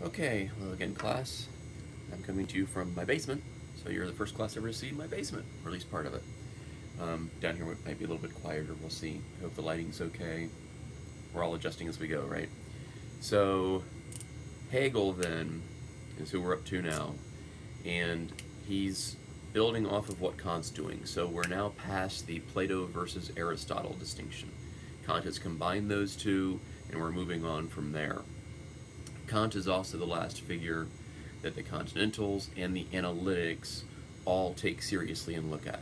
Okay, hello again, class. I'm coming to you from my basement, so you're the first class ever to see my basement, or at least part of it. Down here might be a little bit quieter, we'll see. I hope the lighting's okay. We're all adjusting as we go, right? So, Hegel, then, is who we're up to now, and he's building off of what Kant's doing. So we're now past the Plato versus Aristotle distinction. Kant has combined those two, and we're moving on from there. Kant is also the last figure that the Continentals and the Analytics all take seriously and look at.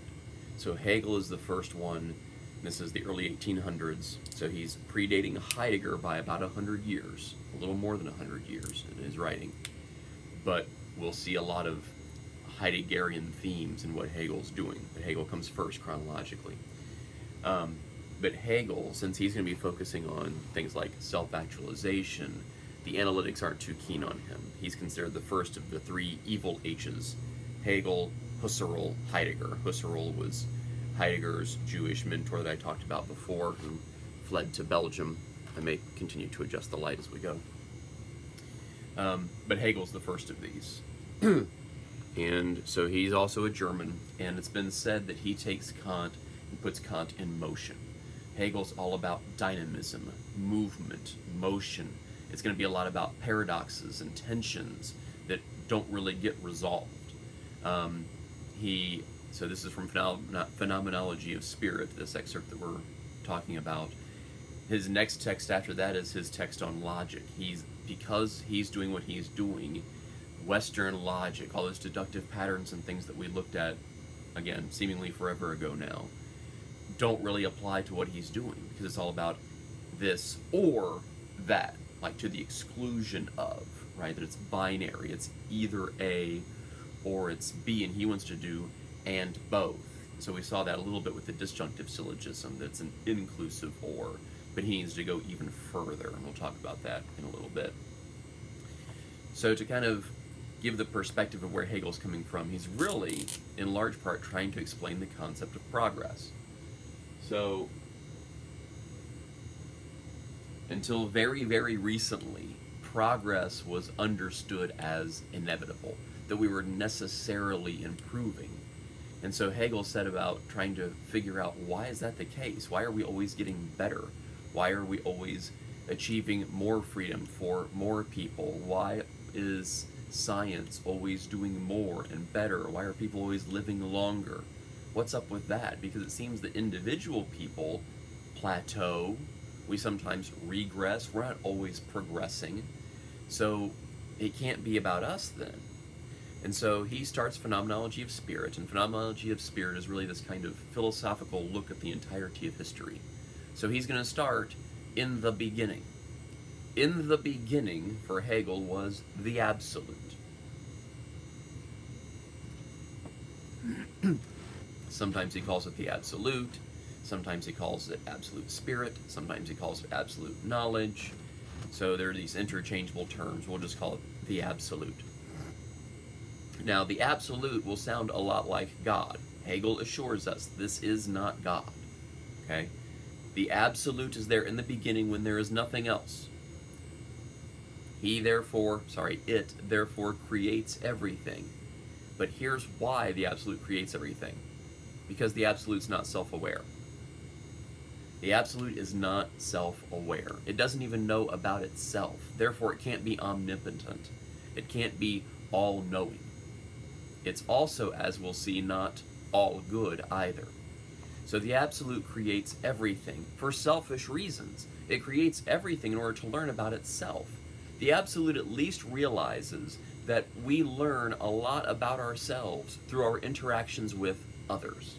So Hegel is the first one. This is the early 1800s, so he's predating Heidegger by about 100 years, a little more than 100 years in his writing. But we'll see a lot of Heideggerian themes in what Hegel's doing, but Hegel comes first chronologically. But Hegel, since he's going to be focusing on things like self-actualization, the Analytics aren't too keen on him. He's considered the first of the three evil H's: Hegel, Husserl, Heidegger. Husserl was Heidegger's Jewish mentor that I talked about before, who fled to Belgium. I may continue to adjust the light as we go. But Hegel's the first of these. And so he's also a German, and it's been said that he takes Kant and puts Kant in motion. Hegel's all about dynamism, movement, motion. It's going to be a lot about paradoxes and tensions that don't really get resolved. So this is from Phenomenology of Spirit, this excerpt that we're talking about. His next text after that is his text on logic. Because he's doing what he's doing, Western logic, all those deductive patterns and things that we looked at, again, seemingly forever ago now, don't really apply to what he's doing, because it's all about this or that, like to the exclusion of, right? That it's binary, it's either A or it's B, and he wants to do and both. So we saw that a little bit with the disjunctive syllogism, that's an inclusive or, but he needs to go even further, and we'll talk about that in a little bit. So to kind of give the perspective of where Hegel's coming from, he's really, in large part, trying to explain the concept of progress. So, until very, very recently, progress was understood as inevitable, that we were necessarily improving. And so Hegel set about trying to figure out, why is that the case? Why are we always getting better? Why are we always achieving more freedom for more people? Why is science always doing more and better? Why are people always living longer? What's up with that? Because it seems that individual people plateau. We sometimes regress. We're not always progressing. So it can't be about us then. And so he starts Phenomenology of Spirit, and Phenomenology of Spirit is really this kind of philosophical look at the entirety of history. So he's going to start in the beginning. In the beginning, for Hegel, was the absolute. Sometimes he calls it the absolute, sometimes he calls it absolute spirit, sometimes he calls it absolute knowledge. So there are these interchangeable terms. We'll just call it the absolute. Now, the absolute will sound a lot like God. Hegel assures us this is not God. Okay? The absolute is there in the beginning when there is nothing else. It therefore creates everything. But here's why the absolute creates everything. Because the absolute's not self-aware. The absolute is not self-aware. It doesn't even know about itself. Therefore, it can't be omnipotent. It can't be all-knowing. It's also, as we'll see, not all good either. So the absolute creates everything for selfish reasons. It creates everything in order to learn about itself. The absolute at least realizes that we learn a lot about ourselves through our interactions with others.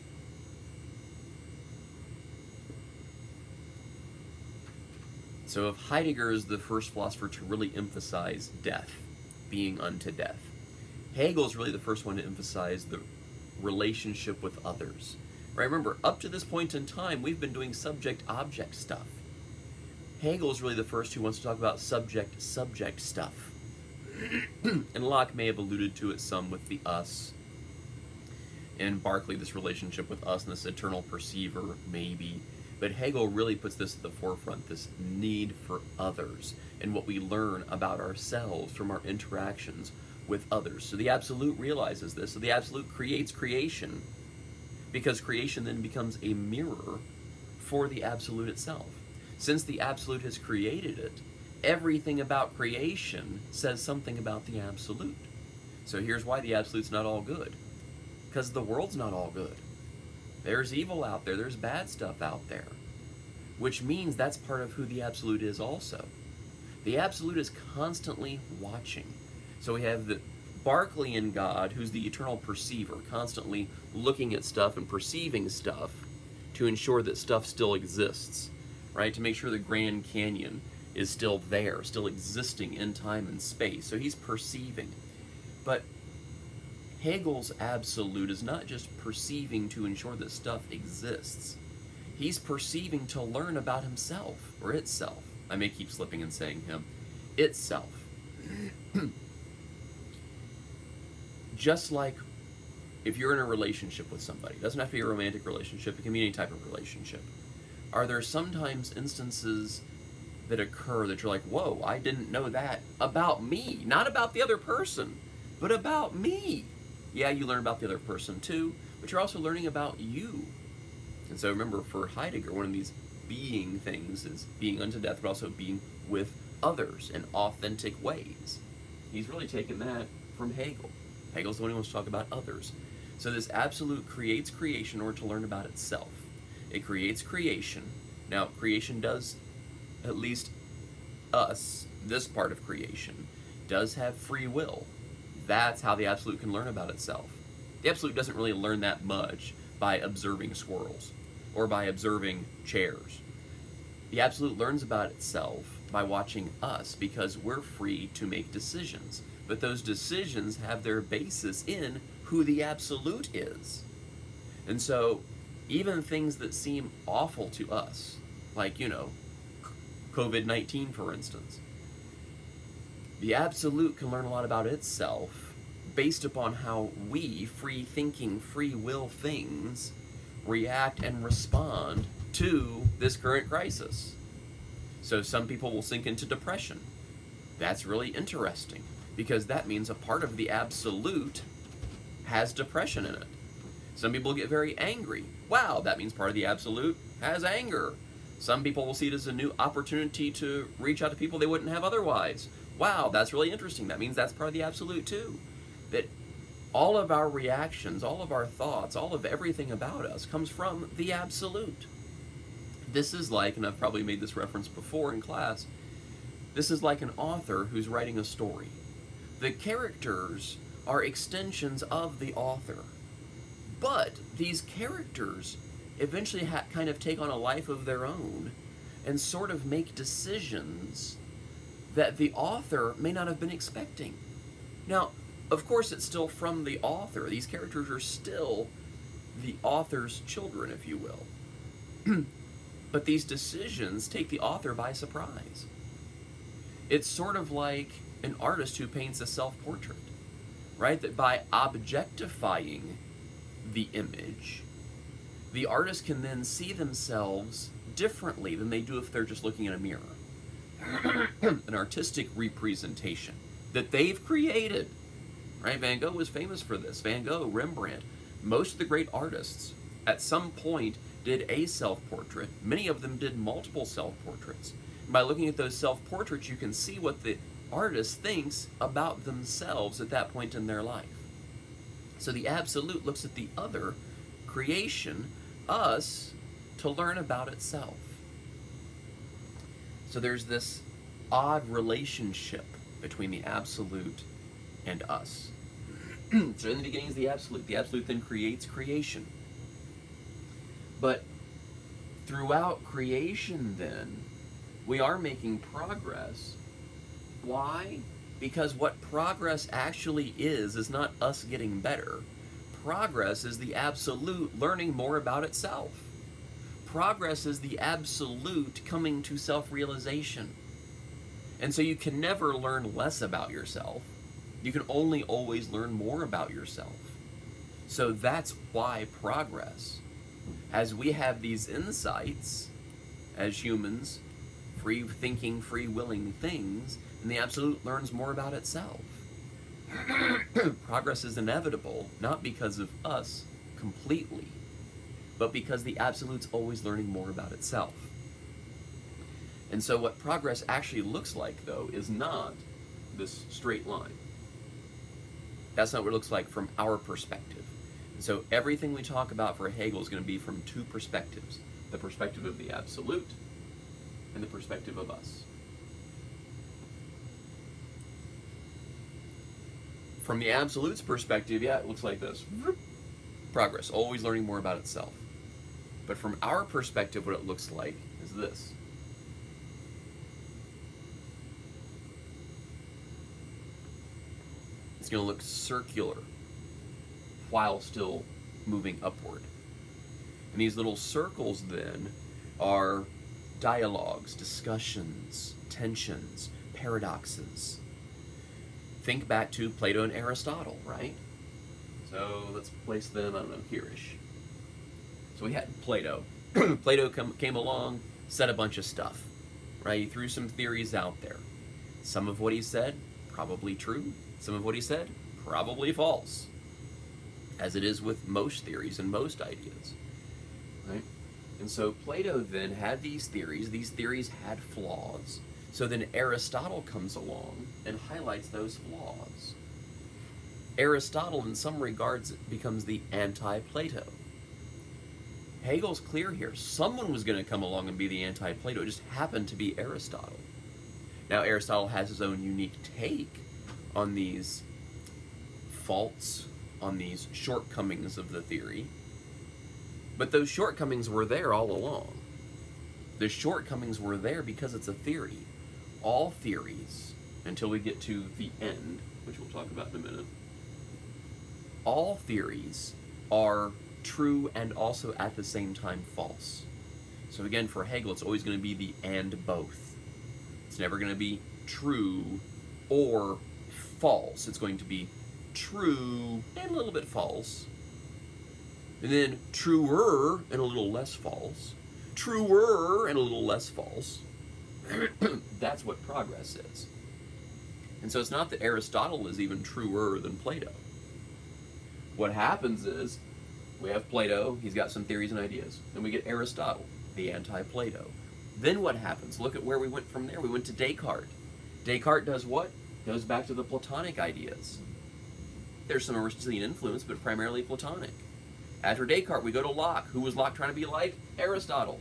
So if Heidegger is the first philosopher to really emphasize death, being unto death, Hegel is really the first one to emphasize the relationship with others. Right? Remember, up to this point in time, we've been doing subject-object stuff. Hegel is really the first who wants to talk about subject-subject stuff. And Locke may have alluded to it some with the us. And Berkeley, this relationship with us and this eternal perceiver, maybe. But Hegel really puts this at the forefront, this need for others, and what we learn about ourselves from our interactions with others. So the Absolute realizes this. So the Absolute creates creation, because creation then becomes a mirror for the Absolute itself. Since the Absolute has created it, everything about creation says something about the Absolute. So here's why the Absolute's not all good. Because the world's not all good. There's evil out there, there's bad stuff out there. Which means that's part of who the Absolute is also. The Absolute is constantly watching. So we have the Berkeleyan God, who's the eternal perceiver, constantly looking at stuff and perceiving stuff to ensure that stuff still exists, right? To make sure the Grand Canyon is still there, still existing in time and space. So he's perceiving. But Hegel's Absolute is not just perceiving to ensure that stuff exists. He's perceiving to learn about himself, or itself. I may keep slipping and saying him. Itself. Just like if you're in a relationship with somebody, it doesn't have to be a romantic relationship, it can be any type of relationship. Are there sometimes instances that occur that you're like, whoa, I didn't know that about me, not about the other person, but about me? Yeah, you learn about the other person too, but you're also learning about you. And so remember, for Heidegger, one of these being things is being unto death, but also being with others in authentic ways. He's really taken that from Hegel. Hegel's the one who wants to talk about others. So this Absolute creates creation in order to learn about itself. It creates creation. Now, creation does, at least us, this part of creation, does have free will. That's how the Absolute can learn about itself. The Absolute doesn't really learn that much by observing squirrels or by observing chairs. The Absolute learns about itself by watching us, because we're free to make decisions. But those decisions have their basis in who the Absolute is. And so even things that seem awful to us, like, you know, COVID-19, for instance, the Absolute can learn a lot about itself based upon how we, free-thinking, free-will things, react and respond to this current crisis. So some people will sink into depression. That's really interesting, because that means a part of the Absolute has depression in it. Some people get very angry. Wow, that means part of the Absolute has anger. Some people will see it as a new opportunity to reach out to people they wouldn't have otherwise. Wow, that's really interesting. That means that's part of the Absolute too. That all of our reactions, all of our thoughts, all of everything about us comes from the Absolute. This is like, and I've probably made this reference before in class, this is like an author who's writing a story. The characters are extensions of the author. But these characters eventually kind of take on a life of their own and sort of make decisions that the author may not have been expecting. Now, of course, it's still from the author. These characters are still the author's children, if you will. But these decisions take the author by surprise. It's sort of like an artist who paints a self-portrait, right? That by objectifying the image, the artist can then see themselves differently than they do if they're just looking in a mirror. An artistic representation that they've created, right? Van Gogh was famous for this. Van Gogh, Rembrandt, most of the great artists at some point did a self-portrait. Many of them did multiple self-portraits. By looking at those self-portraits, you can see what the artist thinks about themselves at that point in their life. So the Absolute looks at the other creation, us, to learn about itself. So there's this odd relationship between the Absolute and us. So in the beginning is the Absolute. The Absolute then creates creation. But throughout creation then, we are making progress. Why? Because what progress actually is not us getting better. Progress is the Absolute learning more about itself. Progress is the Absolute coming to self-realization. And so you can never learn less about yourself. You can only always learn more about yourself. So that's why progress. As we have these insights, as humans, free-thinking, free-willing things, and the absolute learns more about itself. Progress is inevitable, not because of us completely, but because the absolute's always learning more about itself. And so what progress actually looks like, though, is not this straight line. That's not what it looks like from our perspective. And so everything we talk about for Hegel is going to be from two perspectives: the perspective of the absolute and the perspective of us. From the absolute's perspective, yeah, it looks like this. Progress, always learning more about itself. But from our perspective, what it looks like is this. It's going to look circular while still moving upward. And these little circles then are dialogues, discussions, tensions, paradoxes. Think back to Plato and Aristotle, right? So let's place them, I don't know, here-ish. So we had Plato. Plato came along, said a bunch of stuff, right? He threw some theories out there. Some of what he said, probably true. Some of what he said, probably false. As it is with most theories and most ideas, right? And so Plato then had these theories had flaws. So then Aristotle comes along and highlights those flaws. Aristotle, in some regards, becomes the anti-Plato. Hegel's clear here. Someone was going to come along and be the anti-Plato. It just happened to be Aristotle. Now, Aristotle has his own unique take on these faults, on these shortcomings of the theory. But those shortcomings were there all along. The shortcomings were there because it's a theory. All theories, until we get to the end, which we'll talk about in a minute, all theories are true and also at the same time false. So again, for Hegel, it's always going to be the and both. It's never going to be true or false. It's going to be true and a little bit false, and then truer and a little less false, truer and a little less false. That's what progress is. And so it's not that Aristotle is even truer than Plato. What happens is, we have Plato, he's got some theories and ideas. Then we get Aristotle, the anti-Plato. Then what happens? Look at where we went from there. We went to Descartes. Descartes does what? Goes back to the Platonic ideas. There's some Aristotelian influence, but primarily Platonic. After Descartes, we go to Locke. Who was Locke trying to be like? Aristotle.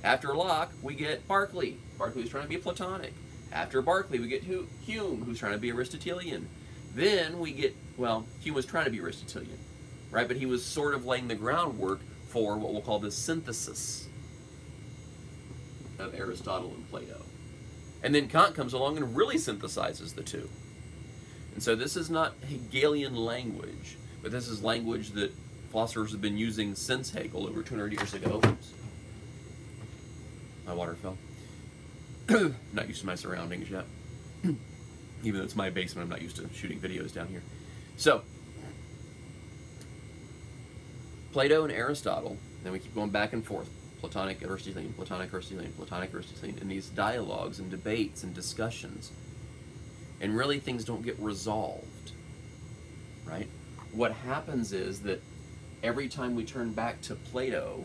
After Locke, we get Berkeley. Berkeley was trying to be Platonic. After Berkeley, we get Hume, who's trying to be Aristotelian. Then we get, well, Hume was trying to be Aristotelian, right? But he was sort of laying the groundwork for what we'll call the synthesis of Aristotle and Plato. And then Kant comes along and really synthesizes the two. And so this is not Hegelian language, but this is language that philosophers have been using since Hegel over 200 years ago. Oops. My water fell. Not used to my surroundings yet. Even though it's my basement, I'm not used to shooting videos down here. So, Plato and Aristotle, then we keep going back and forth. Platonic, Aristotelian, Platonic, Aristotelian, Platonic, Aristotelian, in these dialogues and debates and discussions. And really things don't get resolved, right? What happens is that every time we turn back to Plato,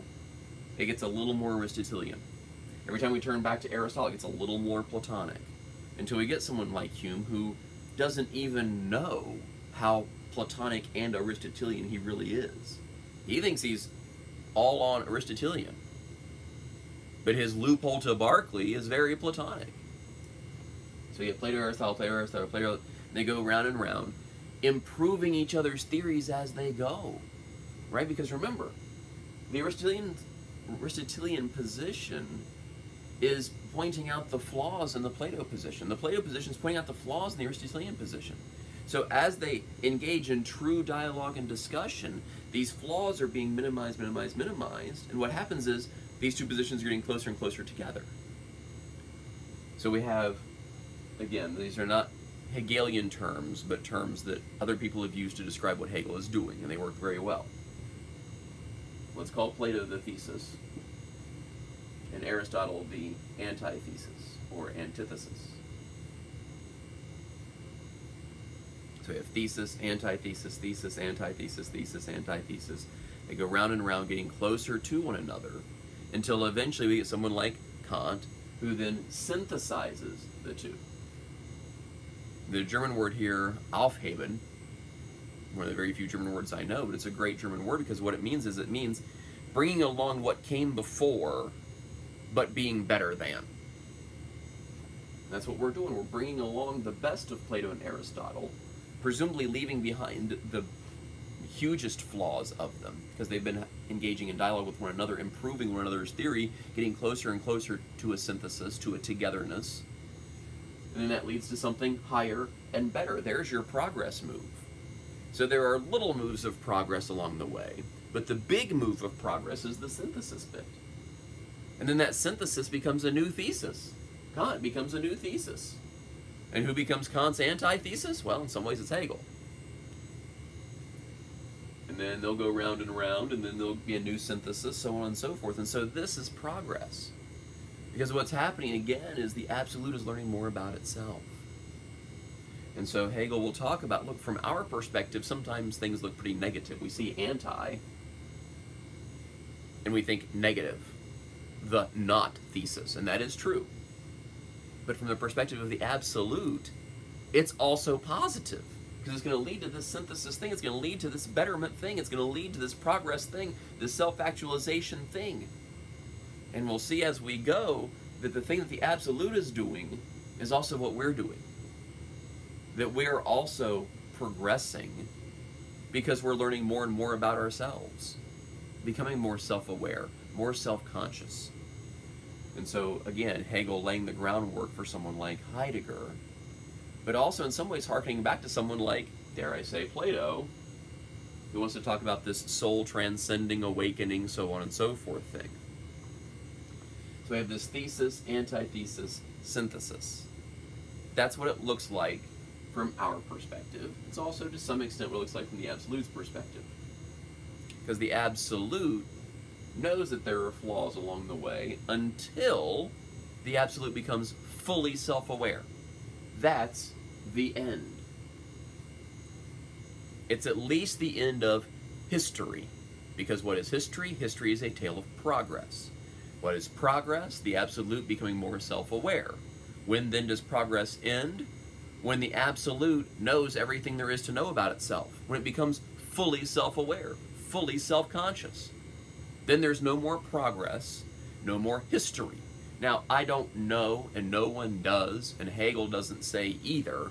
it gets a little more Aristotelian. Every time we turn back to Aristotle, it gets a little more Platonic. Until we get someone like Hume who doesn't even know how Platonic and Aristotelian he really is. He thinks he's all on Aristotelian. But his loophole to Berkeley is very Platonic. So you get Plato, Aristotle, Plato, Aristotle, Plato, and they go round and round, improving each other's theories as they go. Right? Because remember, the Aristotelian position is pointing out the flaws in the Plato position. The Plato position is pointing out the flaws in the Aristotelian position. So as they engage in true dialogue and discussion, these flaws are being minimized, minimized, minimized, and what happens is these two positions are getting closer and closer together. So we have, again, these are not Hegelian terms, but terms that other people have used to describe what Hegel is doing, and they work very well. Let's call Plato the thesis. and Aristotle the antithesis or antithesis. So we have thesis, antithesis, thesis, antithesis, thesis, antithesis. They go round and round, getting closer to one another, until eventually we get someone like Kant, who then synthesizes the two. The German word here, Aufheben, one of the very few German words I know, but it's a great German word because what it means is it means bringing along what came before, but being better than. That's what we're doing. We're bringing along the best of Plato and Aristotle, presumably leaving behind the hugest flaws of them, because they've been engaging in dialogue with one another, improving one another's theory, getting closer and closer to a synthesis, to a togetherness. And then that leads to something higher and better. There's your progress move. So there are little moves of progress along the way, but the big move of progress is the synthesis bit. And then that synthesis becomes a new thesis. Kant becomes a new thesis. And who becomes Kant's antithesis? Well, in some ways it's Hegel. And then they'll go round and round, and then there'll be a new synthesis, so on and so forth. And so this is progress. Because what's happening again is the absolute is learning more about itself. And so Hegel will talk about, look, from our perspective, sometimes things look pretty negative. We see anti, and we think negative, the not thesis, and that is true. But from the perspective of the absolute, it's also positive, because it's going to lead to this synthesis thing, it's going to lead to this betterment thing, it's going to lead to this progress thing, this self-actualization thing. And we'll see as we go that the thing that the absolute is doing is also what we're doing. That we're also progressing because we're learning more and more about ourselves, becoming more self-aware, more self-conscious. And so, again, Hegel laying the groundwork for someone like Heidegger, but also in some ways harkening back to someone like, dare I say, Plato, who wants to talk about this soul transcending, awakening, so on and so forth thing. So we have this thesis, antithesis, synthesis. That's what it looks like from our perspective. It's also to some extent what it looks like from the absolute's perspective. Because the absolute knows that there are flaws along the way until the absolute becomes fully self-aware. That's the end. It's at least the end of history. Because what is history? History is a tale of progress. What is progress? The absolute becoming more self-aware. When then does progress end? When the absolute knows everything there is to know about itself. When it becomes fully self-aware, fully self-conscious. Then there's no more progress, no more history. Now, I don't know, and no one does, and Hegel doesn't say either.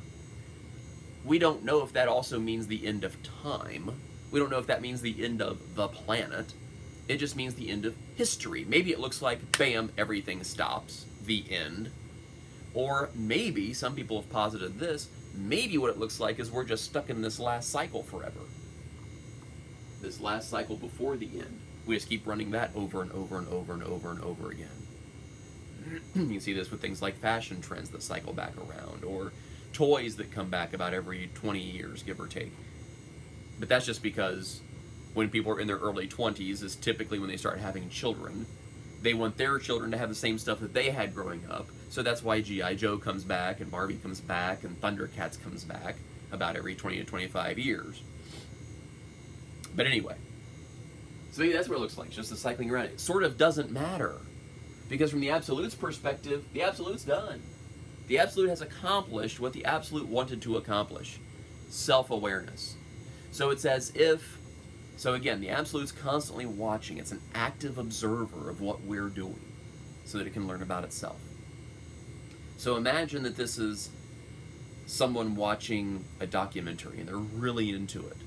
We don't know if that also means the end of time. We don't know if that means the end of the planet. It just means the end of history. Maybe it looks like, bam, everything stops, the end. Or maybe, some people have posited this, maybe what it looks like is we're just stuck in this last cycle forever. This last cycle before the end. We just keep running that over and over and over and over and over again. You can see this with things like fashion trends that cycle back around, or toys that come back about every 20 years, give or take. But that's just because when people are in their early 20s is typically when they start having children. They want their children to have the same stuff that they had growing up. So that's why G.I. Joe comes back, and Barbie comes back, and Thundercats comes back about every 20 to 25 years. But anyway, so maybe that's what it looks like, it's just the cycling around. It sort of doesn't matter. Because from the absolute's perspective, the absolute's done. The absolute has accomplished what the absolute wanted to accomplish. Self-awareness. So it's as if, so again, the absolute's constantly watching. It's an active observer of what we're doing so that it can learn about itself. So imagine that this is someone watching a documentary and they're really into it.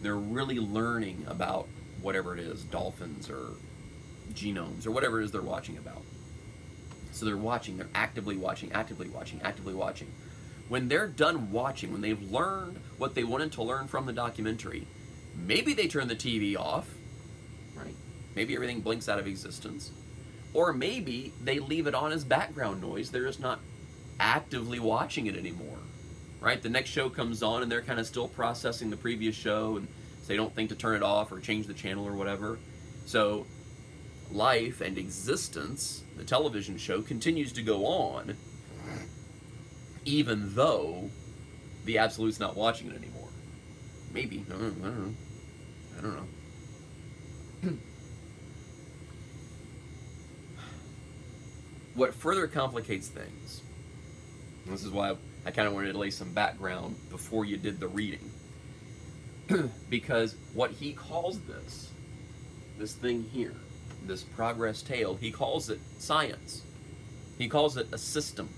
They're really learning about whatever it is, dolphins or genomes or whatever it is they're watching about. So they're watching, they're actively watching, actively watching, actively watching. When they're done watching, when they've learned what they wanted to learn from the documentary, maybe they turn the TV off, right? Maybe everything blinks out of existence. Or maybe they leave it on as background noise. They're just not actively watching it anymore, right? The next show comes on and they're kind of still processing the previous show, and so they don't think to turn it off or change the channel or whatever. So life and existence, the television show, continues to go on, even though the Absolute's not watching it anymore. Maybe. I don't know. I don't know. What further complicates things, this is why I kind of wanted to lay some background before you did the reading, because what he calls this thing here, this progress tale, he calls it science. He calls it a system.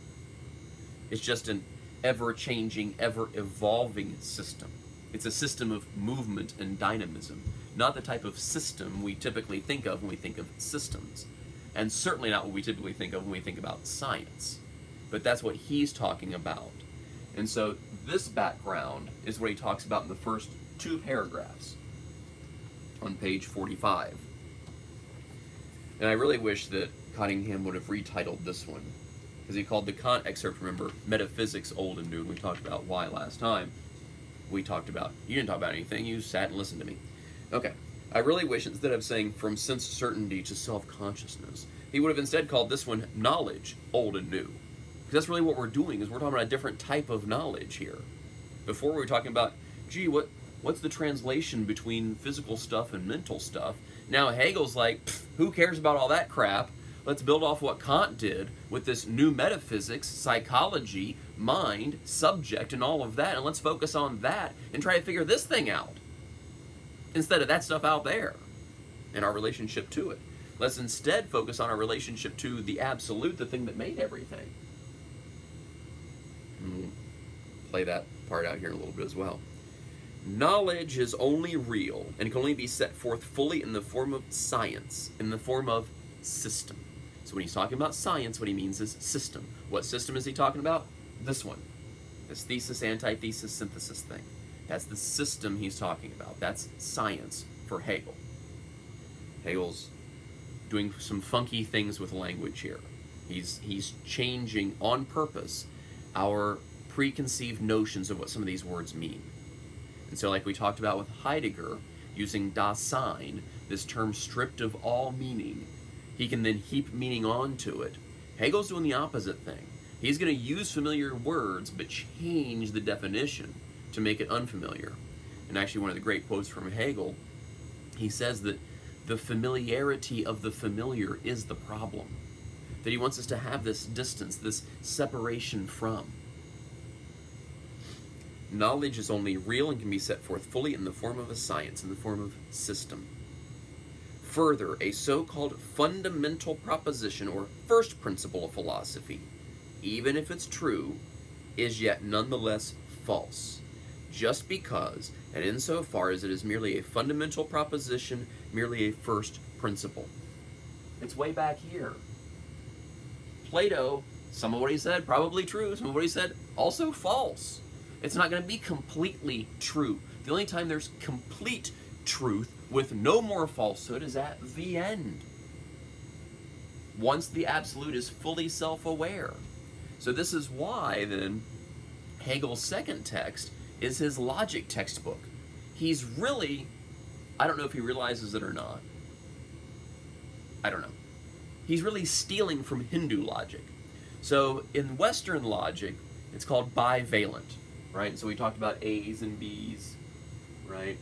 It's just an ever-changing, ever-evolving system. It's a system of movement and dynamism, not the type of system we typically think of when we think of systems, and certainly not what we typically think of when we think about science. But that's what he's talking about. And so this background is what he talks about in the first 2 paragraphs on page 45. And I really wish that Cottingham would have retitled this one, because he called the Kant excerpt, remember, Metaphysics Old and New, and we talked about why last time. You didn't talk about anything, you sat and listened to me. Okay, I really wish instead of saying from sense certainty to self-consciousness, he would have instead called this one Knowledge Old and New. Because that's really what we're doing, is we're talking about a different type of knowledge here. Before we were talking about, gee, what's the translation between physical stuff and mental stuff? Now Hegel's like, who cares about all that crap? Let's build off what Kant did with this new metaphysics, psychology, mind, subject, and all of that, and let's focus on that and try to figure this thing out instead of that stuff out there and our relationship to it. Let's instead focus on our relationship to the absolute, the thing that made everything. We'll play that part out here a little bit as well. Knowledge is only real and can only be set forth fully in the form of science, in the form of system. So when he's talking about science, what he means is system. What system is he talking about? This one. This thesis, antithesis, synthesis thing. That's the system he's talking about. That's science for Hegel. Hegel's doing some funky things with language here. He's changing on purpose our preconceived notions of what some of these words mean. And so like we talked about with Heidegger, using das Sein, this term stripped of all meaning, he can then heap meaning onto it. Hegel's doing the opposite thing. He's going to use familiar words, but change the definition to make it unfamiliar. And actually one of the great quotes from Hegel, he says that the familiarity of the familiar is the problem. That he wants us to have this distance, this separation from. Knowledge is only real and can be set forth fully in the form of a science, in the form of system. Further, a so-called fundamental proposition or first principle of philosophy, even if it's true, is yet nonetheless false, just because, and insofar as it is merely a fundamental proposition, merely a first principle. It's way back here. Plato, some of what he said probably true, some of what he said also false. It's not going to be completely true. The only time there's complete truth with no more falsehood is at the end, once the absolute is fully self-aware. So this is why then Hegel's second text is his logic textbook. He's really, I don't know if he realizes it or not, I don't know. He's really stealing from Hindu logic. So in Western logic, it's called bivalent, right? So we talked about A's and B's, right?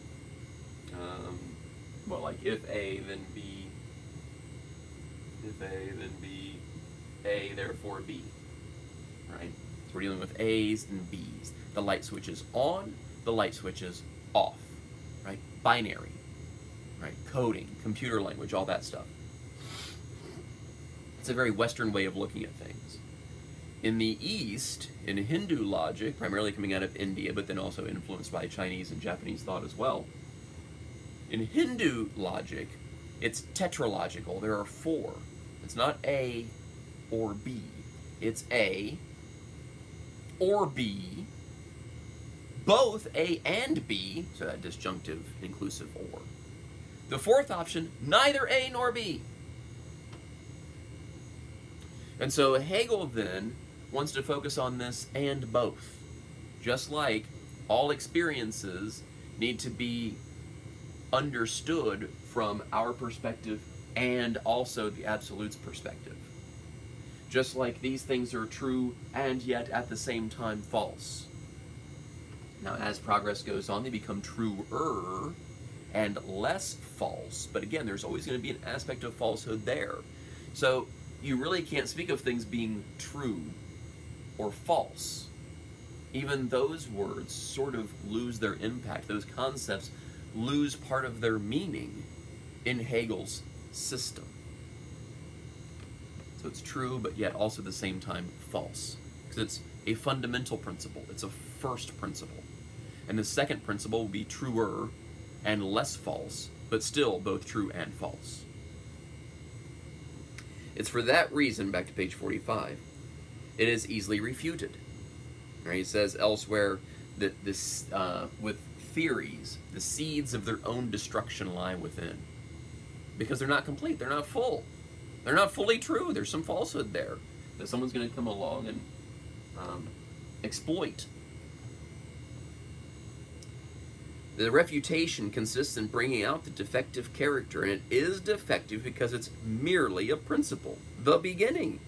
Well, like if A, then B. If A, then B. A, therefore B, right? So we're dealing with A's and B's. The light switch is on, the light switch is off, right? Binary, right? Coding, computer language, all that stuff. It's a very Western way of looking at things. In the East, in Hindu logic, primarily coming out of India, but then also influenced by Chinese and Japanese thought as well, in Hindu logic, it's tetralogical. There are 4. It's not A or B. It's A or B, both A and B, so that disjunctive inclusive or. The 4th option, neither A nor B. And so Hegel then wants to focus on this and both. Just like all experiences need to be understood from our perspective and also the absolute's perspective. Just like these things are true and yet at the same time false. Now, as progress goes on, they become truer and less false. But again, there's always going to be an aspect of falsehood there. So you really can't speak of things being true or false. Even those words sort of lose their impact. Those concepts lose part of their meaning in Hegel's system. So it's true, but yet also at the same time false. Because it's a fundamental principle. It's a first principle. And the second principle will be truer and less false, but still both true and false. It's for that reason, back to page 45, it is easily refuted. Right? He says elsewhere that this, with theories, the seeds of their own destruction lie within. Because they're not complete, they're not full. They're not fully true, there's some falsehood there that someone's going to come along and exploit. The refutation consists in bringing out the defective character, and it is defective because it's merely a principle, the beginning.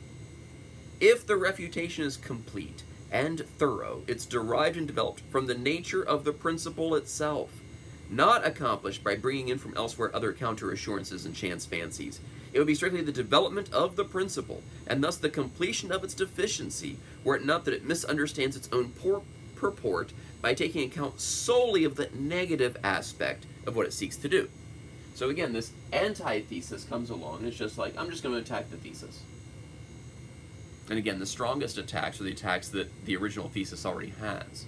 If the refutation is complete and thorough, it's derived and developed from the nature of the principle itself, not accomplished by bringing in from elsewhere other counter-assurances and chance fancies. It would be strictly the development of the principle, and thus the completion of its deficiency, were it not that it misunderstands its own purport by taking account solely of the negative aspect of what it seeks to do. So again, this antithesis comes along, and it's just like, I'm just going to attack the thesis. And again, the strongest attacks are the attacks that the original thesis already has.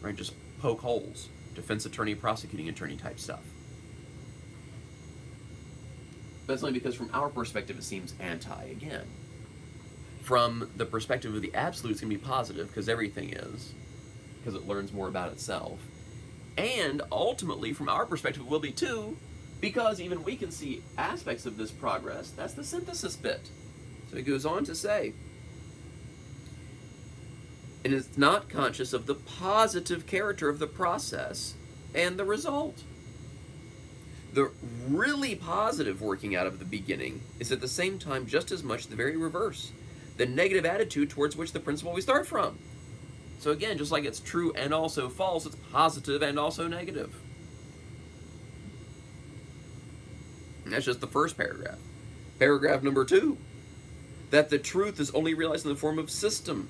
Right? Just poke holes. Defense attorney, prosecuting attorney type stuff. But that's only because from our perspective it seems anti again. From the perspective of the absolute, it's going to be positive, because everything is. Because it learns more about itself. And ultimately, from our perspective, it will be too, because even we can see aspects of this progress. That's the synthesis bit. So he goes on to say, and is not conscious of the positive character of the process and the result. The really positive working out of the beginning is at the same time just as much the very reverse, the negative attitude towards which the principle we start from. So again, just like it's true and also false, it's positive and also negative. And that's just the first paragraph. Paragraph number 2, that the truth is only realized in the form of system.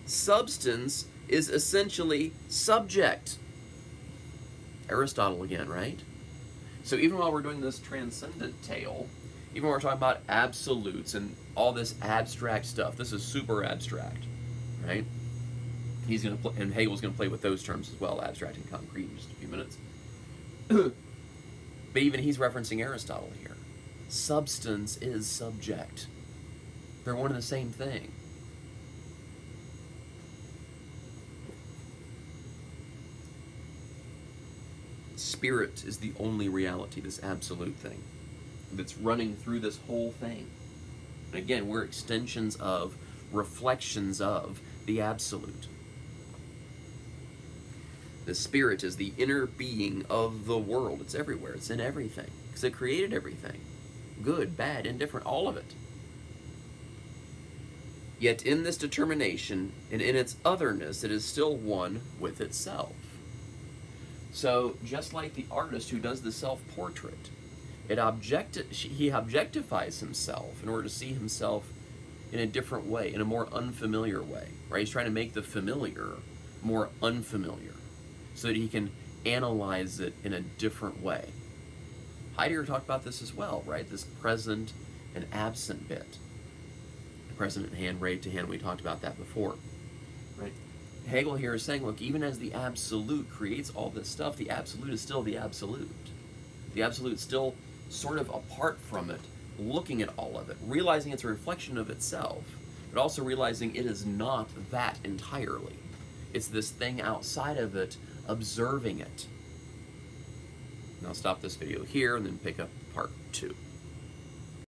Substance is essentially subject. Aristotle again, right? So even while we're doing this transcendent tale, even when we're talking about absolutes and all this abstract stuff, this is super abstract, right? He's going to play, and Hegel's going to play with those terms as well, abstract and concrete, in just a few minutes. But even he's referencing Aristotle here. Substance is subject. They're one and the same thing. Spirit is the only reality, this absolute thing, that's running through this whole thing. And again, we're extensions of, reflections of the absolute. The spirit is the inner being of the world. It's everywhere. It's in everything. Because it created everything. Good, bad, indifferent, all of it. Yet in this determination, and in its otherness, it is still one with itself. So, just like the artist who does the self-portrait, he objectifies himself in order to see himself in a different way, in a more unfamiliar way. Right? He's trying to make the familiar more unfamiliar, so that he can analyze it in a different way. Heidegger talked about this as well, right? This present and absent bit. Present and hand, rate to hand, we talked about that before. Right? Hegel here is saying, look, even as the absolute creates all this stuff, the absolute is still the absolute. The absolute is still sort of apart from it, looking at all of it, realizing it's a reflection of itself, but also realizing it is not that entirely. It's this thing outside of it, observing it. And I'll stop this video here and then pick up part 2.